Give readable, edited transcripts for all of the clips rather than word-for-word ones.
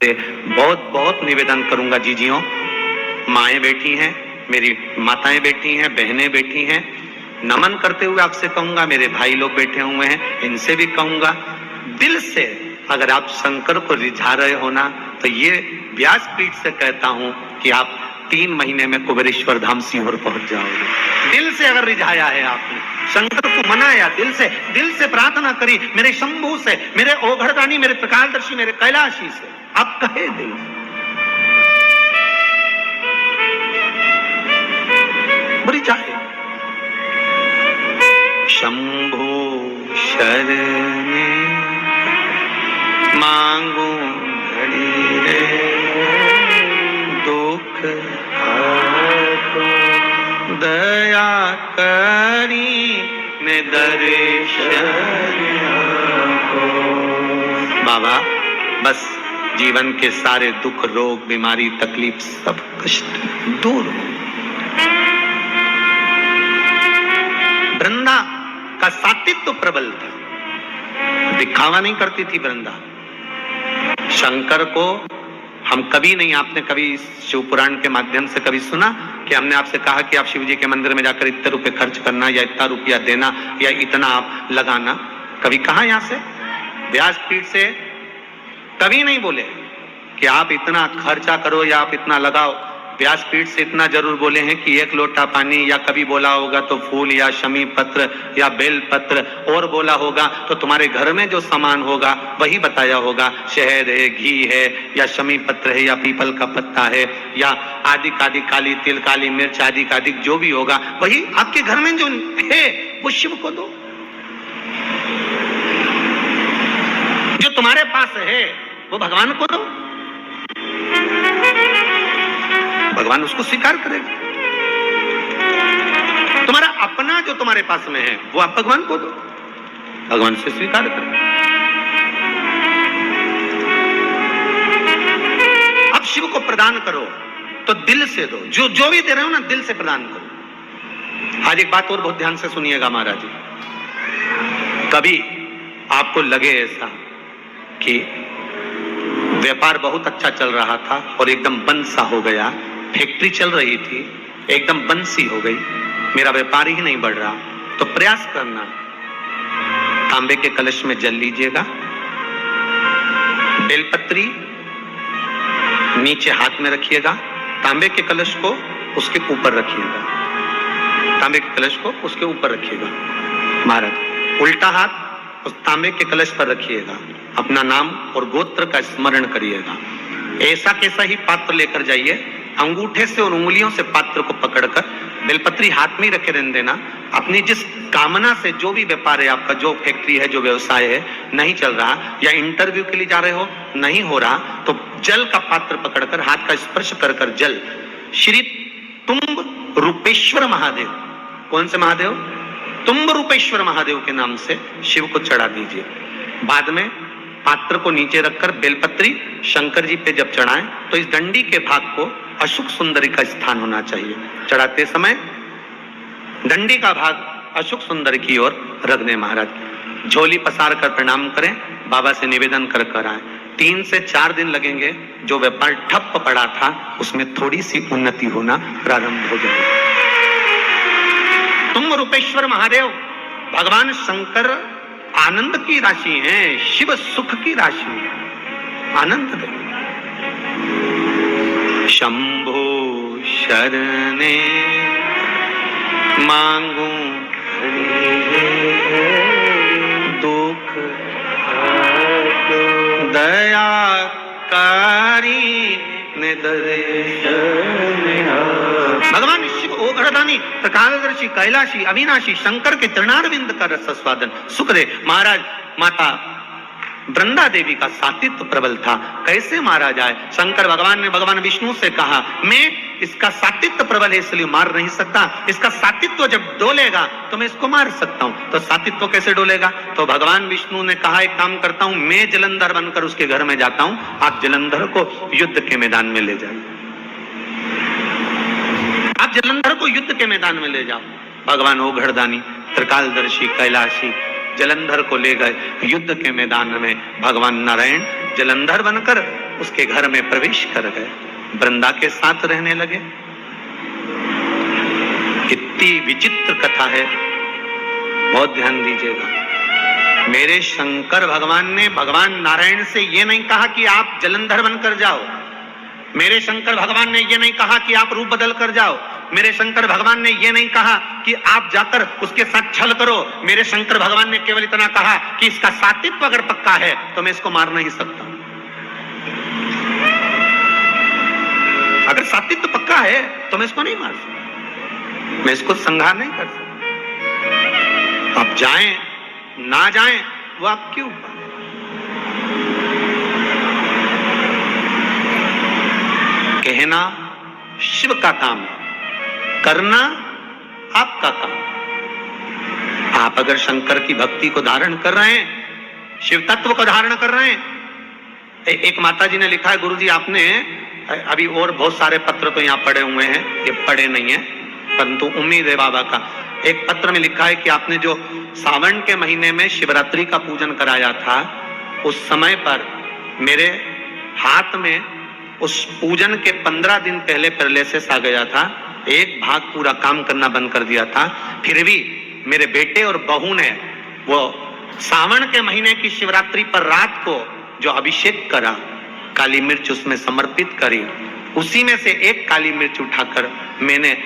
बहुत बहुत निवेदन करूंगा जीजियों, माएँ बैठी हैं, मेरी माताएं बैठी हैं, बहनें बैठी हैं, नमन करते हुए आपसे कहूंगा, मेरे भाई लोग बैठे हुए हैं, इनसे भी कहूंगा, दिल से अगर आप शंकर को रिझा रहे हो ना, तो ये व्यासपीठ से कहता हूं कि आप 3 महीने में कुबेरेश्वर धाम सीहोर पहुंच जाओगे। दिल से अगर रिझाया है आपने, शंकर को मनाया, दिल से प्रार्थना करी, मेरे शंभू से, मेरे ओघड़दानी, मेरे प्रकाशदर्शी, मेरे कैलाशी से, आप कहे दिल बड़ी चाहे शंभू शरणे मांगू घड़ी रे दुख दया करी ने दर्शन बाबा, बस जीवन के सारे दुख, रोग, बीमारी, तकलीफ, सब कष्ट दूर हो। वृंदा का सात्वित्व प्रबल था, दिखावा नहीं करती थी वृंदा। शंकर को हम कभी नहीं, आपने कभी शिव पुराण के माध्यम से कभी सुना कि हमने आपसे कहा कि आप शिव जी के मंदिर में जाकर इतने रुपए खर्च करना या इतना रुपया देना या इतना आप लगाना, कभी कहा यहां से व्यासपीठ से? कभी नहीं बोले कि आप इतना खर्चा करो या आप इतना लगाओ। व्यासपीठ से इतना जरूर बोले हैं कि 1 लोटा पानी, या कभी बोला होगा तो फूल या शमी पत्र या बेल पत्र, और बोला होगा तो तुम्हारे घर में जो सामान होगा वही बताया होगा, शहद है, घी है, या शमी पत्र है, या पीपल का पत्ता है, या आदि काली तिल, काली मिर्च आदि का जो भी होगा वही आपके घर में जो है वो शिव को दो। जो तुम्हारे पास है वो भगवान को दो, भगवान उसको स्वीकार करेगा। तुम्हारा अपना जो तुम्हारे पास में है वो आप भगवान को दो, भगवान से स्वीकार करेगा। अब शिव को प्रदान करो तो दिल से दो, जो भी दे रहे हो ना, दिल से प्रदान करो। आज एक बात और बहुत ध्यान से सुनिएगा महाराज जी, कभी आपको लगे ऐसा कि व्यापार बहुत अच्छा चल रहा था और एकदम बंद सा हो गया, फैक्ट्री चल रही थी एकदम बंद सी हो गई, मेरा व्यापार ही नहीं बढ़ रहा, तो प्रयास करना, तांबे के कलश में जल लीजिएगा, बेलपत्री नीचे हाथ में रखिएगा, तांबे के कलश को उसके ऊपर रखिएगा, तांबे के कलश को उसके ऊपर रखिएगा महाराज, उल्टा हाथ उस तांबे के कलश पर रखिएगा, अपना नाम और गोत्र का स्मरण करिएगा। ऐसा कैसा ही पात्र लेकर जाइए, अंगूठे से और उंगलियों से पात्र को पकड़कर बेलपत्री हाथ में ही रखे रहने देना। अपनी जिस कामना से जो भी व्यापार है आपका, जो फैक्ट्री है, जो व्यवसाय है, नहीं चल रहा, या इंटरव्यू के लिए जा रहे हो नहीं हो रहा, तो जल का पात्र पकड़कर हाथ का स्पर्श कर कर जल श्री तुम्ब रूपेश्वर महादेव, कौन से महादेव? तुम्ब रूपेश्वर महादेव के नाम से शिव को चढ़ा दीजिए। बाद में पात्र को नीचे रखकर बेलपत्री शंकर जी पे जब चढ़ाएं तो इस डंडी के भाग को अशुक सुंदरी का स्थान होना चाहिए। चढ़ाते समय डंडी का भाग अशुक सुंदर की ओर रख दें महाराज। झोली पसार कर प्रणाम करें, बाबा से निवेदन कर कर आए। 3 से 4 दिन लगेंगे, जो व्यापार ठप पड़ा था उसमें थोड़ी सी उन्नति होना प्रारंभ हो जाएगी। तुम रूपेश्वर महादेव भगवान शंकर आनंद की राशि हैं, शिव सुख की राशि है, आनंद दे। शंभो शरणे मांगू दुख दया कारी ने भगवान शिव ओघड़दानी, प्रकाशदर्शी, कैलाशी, अविनाशी शंकर के चरणारविंद का रस स्वादन सुख दे। महाराज माता वृंदा देवी का सात्वित्व प्रबल था, कैसे मारा जाए? शंकर भगवान ने भगवान विष्णु से कहा, मैं इसका सात्वित्व प्रबल है इसलिए मार नहीं सकता, इसका सात्वित्व जब डोलेगा तो मैं इसको मार सकता हूं। तो सात्वित्व कैसे डोलेगा? तो भगवान विष्णु ने कहा, एक काम करता हूं, मैं जलंधर बनकर उसके घर में जाता हूं, आप जलंधर को युद्ध के मैदान में ले जाइए, आप जलंधर को युद्ध के मैदान में ले जाओ। भगवान ओघड़दानी, त्रिकालदर्शी, कैलाशी जलंधर को ले गए। युद्ध के मैदान में भगवान नारायण जलंधर बनकर उसके घर में प्रवेश कर गए, वृंदा के साथ रहने लगे। कितनी विचित्र कथा है, बहुत ध्यान दीजिएगा। मेरे शंकर भगवान ने भगवान नारायण से ये नहीं कहा कि आप जलंधर बनकर जाओ, मेरे शंकर भगवान ने ये नहीं कहा कि आप रूप बदल कर जाओ, मेरे शंकर भगवान ने ये नहीं कहा कि आप जाकर उसके साथ छल करो। मेरे शंकर भगवान ने केवल इतना कहा कि इसका सातित्व अगर पक्का है तो मैं इसको मार नहीं सकता। अगर सातित्व पक्का है तो मैं इसको नहीं मार सकता, मैं इसको संहार नहीं कर सकता। आप जाएं ना जाएं वो आपके ऊपर। कहना शिव का काम है, करना आपका काम। आप अगर शंकर की भक्ति को धारण कर रहे हैं, शिव तत्व को धारण कर रहे हैं। एक माता जी ने लिखा है, गुरुजी आपने अभी और बहुत सारे पत्र तो यहाँ पड़े हुए हैं, ये पढ़े नहीं है परंतु उम्मीद है बाबा का। एक पत्र में लिखा है कि आपने जो सावन के महीने में शिवरात्रि का पूजन कराया था, उस समय पर मेरे हाथ में उस पूजन के 15 दिन पहले पैरालिसिस आ गया था, एक भाग पूरा काम करना बंद कर दिया था। फिर भी मेरे बेटे और बहू ने वो सावन के महीने की शिवरात्रि पर रात को जो अभिषेक करा, काली मिर्च उसमें समर्पित करी, उसी में से एक काली मिर्च उठाकर मैंने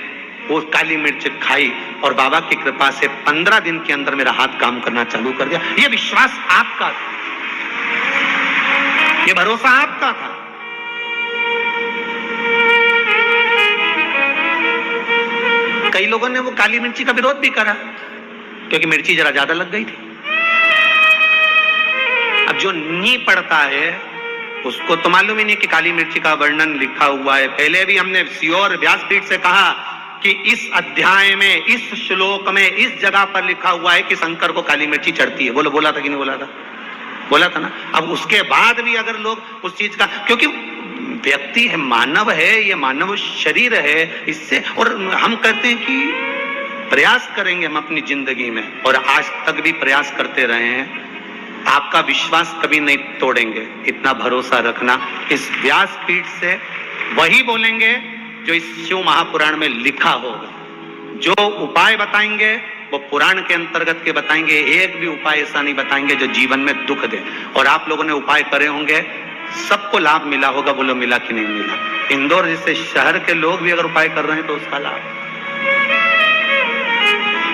वो काली मिर्च खाई और बाबा की कृपा से 15 दिन के अंदर मेरा हाथ काम करना चालू कर दिया। ये विश्वास आपका था, ये भरोसा आपका था। कई लोगों ने वो काली मिर्ची का विरोध भी करा क्योंकि मिर्ची जरा ज्यादा लग गई थी। अब जो नी पड़ता है उसको तो मालूम ही नहीं कि काली मिर्ची का वर्णन लिखा हुआ है। पहले भी हमने श्योर व्यासपीठ से कहा कि इस अध्याय में, इस श्लोक में, इस जगह पर लिखा हुआ है कि शंकर को काली मिर्ची चढ़ती है। बोला था कि नहीं बोला था? बोला था ना। अब उसके बाद भी अगर लोग उस चीज का, क्योंकि व्यक्ति है, मानव है, ये मानव शरीर है, इससे और हम कहते हैं कि प्रयास करेंगे हम अपनी जिंदगी में, और आज तक भी प्रयास करते रहे हैं। आपका विश्वास कभी नहीं तोड़ेंगे, इतना भरोसा रखना। इस व्यासपीठ से वही बोलेंगे जो इस शिव महापुराण में लिखा होगा। जो उपाय बताएंगे वो पुराण के अंतर्गत के बताएंगे, एक भी उपाय ऐसा नहीं बताएंगे जो जीवन में दुख दे। और आप लोगों ने उपाय करे होंगे, सबको लाभ मिला होगा। बोलो मिला कि नहीं मिला? इंदौर जैसे शहर के लोग भी अगर उपाय कर रहे हैं तो उसका लाभ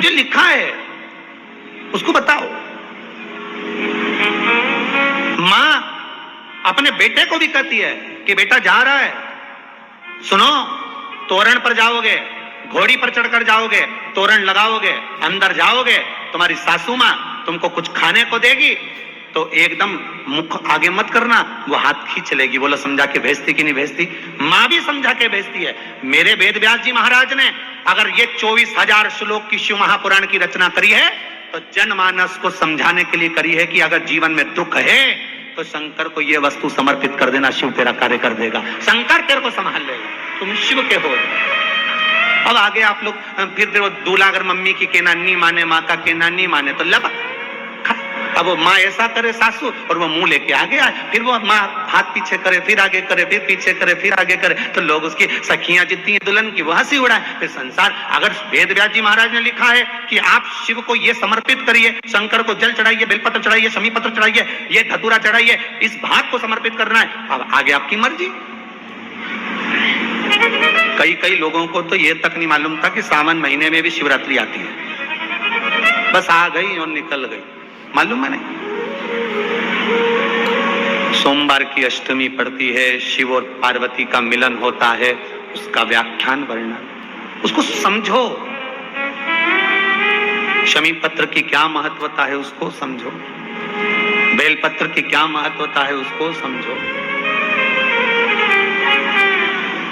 जो लिखा है उसको बताओ। मां अपने बेटे को भी कहती है कि बेटा जा रहा है, सुनो, तोरण पर जाओगे, घोड़ी पर चढ़कर जाओगे, तोरण लगाओगे, अंदर जाओगे, तुम्हारी सासू मां तुमको कुछ खाने को देगी तो एकदम मुख आगे मत करना, वो हाथ खींच लेगी। बोलो समझा के भेजती कि नहीं भेजती? मां भी समझा के भेजती है। मेरे वेद व्यास जी महाराज ने अगर ये 24,000 श्लोक की शिव महापुराण की रचना करी है तो जनमानस को समझाने के लिए करी है कि अगर जीवन में दुख है तो शंकर को ये वस्तु समर्पित कर देना, शिव तेरा कार्य कर देगा, शंकर तेरे को संभाल लेगा, तुम शिव के हो। अब आगे आप लोग फिर वो दूल्हा अगर मम्मी की कहना नहीं माने, माँ का कहना नहीं माने तो लब अब वो माँ ऐसा करे सासू और वो मुंह लेके आगे आए, फिर वो माँ हाथ पीछे करे, फिर आगे करे, फिर पीछे करे, फिर आगे करे, तो लोग उसकी सखियां जितनी दुल्हन की वो हंसी उड़ाए। फिर संसार, अगर वेद व्यास जी महाराज ने लिखा है कि आप शिव को ये समर्पित करिए, शंकर को जल चढ़ाइए, बेलपत्र चढ़ाइए, शमी पत्र चढ़ाइए, ये धतूरा चढ़ाइए, इस भाग को समर्पित करना है, अब आगे आपकी मर्जी। कई लोगों को तो ये तक नहीं मालूम था कि सावन महीने में भी शिवरात्रि आती है, बस आ गई और निकल गई, मालूम है नहीं। सोमवार की अष्टमी पड़ती है, शिव और पार्वती का मिलन होता है, उसका व्याख्यान वर्णन, उसको समझो। शमी पत्र की क्या महत्वता है उसको समझो, बेलपत्र की क्या महत्वता है उसको समझो,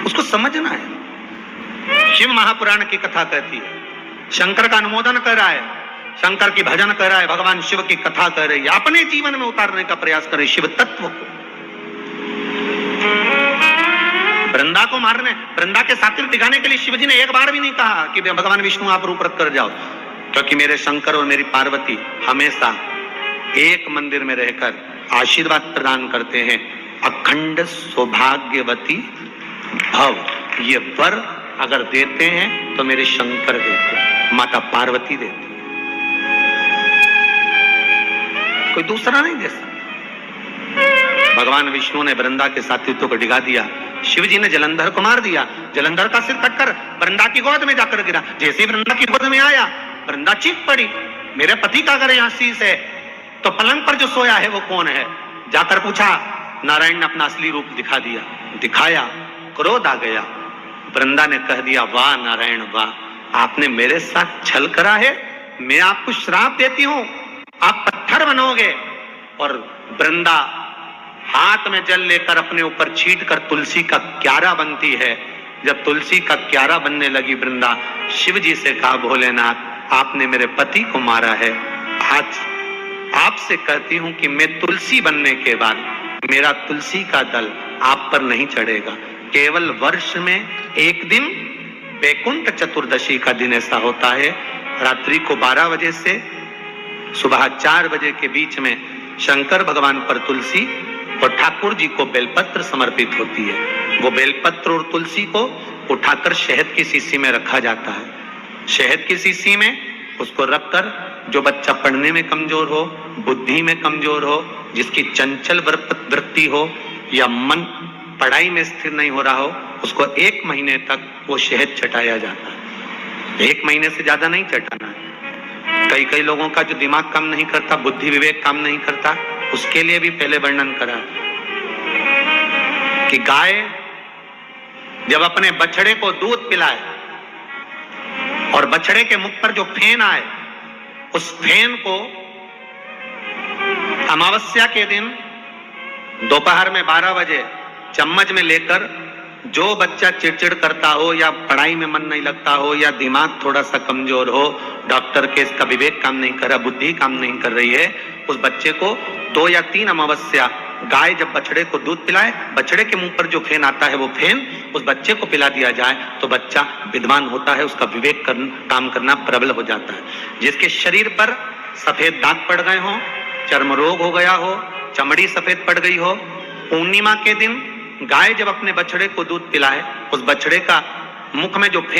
उसको समझना है। शिव महापुराण की कथा कहती है, शंकर का अनुमोदन कर रहा है, शंकर की भजन कर रहा है, भगवान शिव की कथा कर रही है, अपने जीवन में उतारने का प्रयास करे शिव तत्व को। वृंदा को मारने, वृंदा के सातिर दिखाने के लिए शिवजी ने एक बार भी नहीं कहा कि भगवान विष्णु आप रूप रख कर जाओ, क्योंकि मेरे शंकर और मेरी पार्वती हमेशा एक मंदिर में रहकर आशीर्वाद प्रदान करते हैं। अखंड सौभाग्यवती भव। ये वर अगर देते हैं तो मेरे शंकर देते हैं, माता पार्वती देती, कोई दूसरा नहीं दे सकता। भगवान विष्णु ने वृंदा के सात्वित्व को डिगा दिया, शिव जी ने जलंधर को मार दिया, जलंधर का सिर कटकर वृंदा की गोद में जाकर गिरा। जैसे ही वृंदा की गोद में आया, वृंदा चीख पड़ी, मेरे पति का अगर यहां शीश है तो पलंग पर जो सोया है वो कौन है? जाकर पूछा, नारायण ने अपना असली रूप दिखा दिया, दिखाया, क्रोध आ गया। वृंदा ने कह दिया, वाह नारायण वाह, आपने मेरे साथ छल करा है, मैं आपको श्राप देती हूं, आप पत्थर बनोगे। और वृंदा हाथ में जल लेकर अपने ऊपर छीट कर तुलसी का क्यारा बनती है। जब तुलसी का क्यारा बनने लगी, वृंदा शिव जी से कहा, भोलेनाथ आपने मेरे पति को मारा है, आज आपसे कहती हूं कि मैं तुलसी बनने के बाद मेरा तुलसी का दल आप पर नहीं चढ़ेगा। केवल वर्ष में एक दिन वैकुंठ चतुर्दशी का दिन ऐसा होता है, रात्रि को 12 बजे से सुबह 4 बजे के बीच में शंकर भगवान पर तुलसी और ठाकुर जी को बेलपत्र समर्पित होती है। वो बेलपत्र और तुलसी को उठाकर शहद की शीशी में रखा जाता है। शहद की शीशी में उसको रखकर जो बच्चा पढ़ने में कमजोर हो, बुद्धि में कमजोर हो, जिसकी चंचल वृत्ति हो या मन पढ़ाई में स्थिर नहीं हो रहा हो, उसको 1 महीने तक वो शहद चटाया जाता है। 1 महीने से ज्यादा नहीं चटाना है। कई लोगों का जो दिमाग काम नहीं करता, बुद्धि विवेक काम नहीं करता, उसके लिए भी पहले वर्णन करा कि गाय जब अपने बछड़े को दूध पिलाए और बछड़े के मुख पर जो फेन आए, उस फेन को अमावस्या के दिन दोपहर में 12 बजे चम्मच में लेकर, जो बच्चा चिड़चिड़ करता हो या पढ़ाई में मन नहीं लगता हो या दिमाग थोड़ा सा कमजोर हो, डॉक्टर के इसका विवेक काम नहीं कर रहा, बुद्धि काम नहीं कर रही है, उस बच्चे को 2 या 3 अमावस्या गाय जब बछड़े को दूध पिलाए, बछड़े के मुंह पर जो फेन आता है वो फेन उस बच्चे को पिला दिया जाए तो बच्चा विद्वान होता है, उसका विवेक काम करना प्रबल हो जाता है। जिसके शरीर पर सफेद दाग पड़ गए हो, चर्म रोग हो गया हो, चमड़ी सफेद पड़ गई हो, पूर्णिमा के दिन गाय जब अपने बछड़े को दूध पिलाए, उस बछड़े का मुख में जो फेन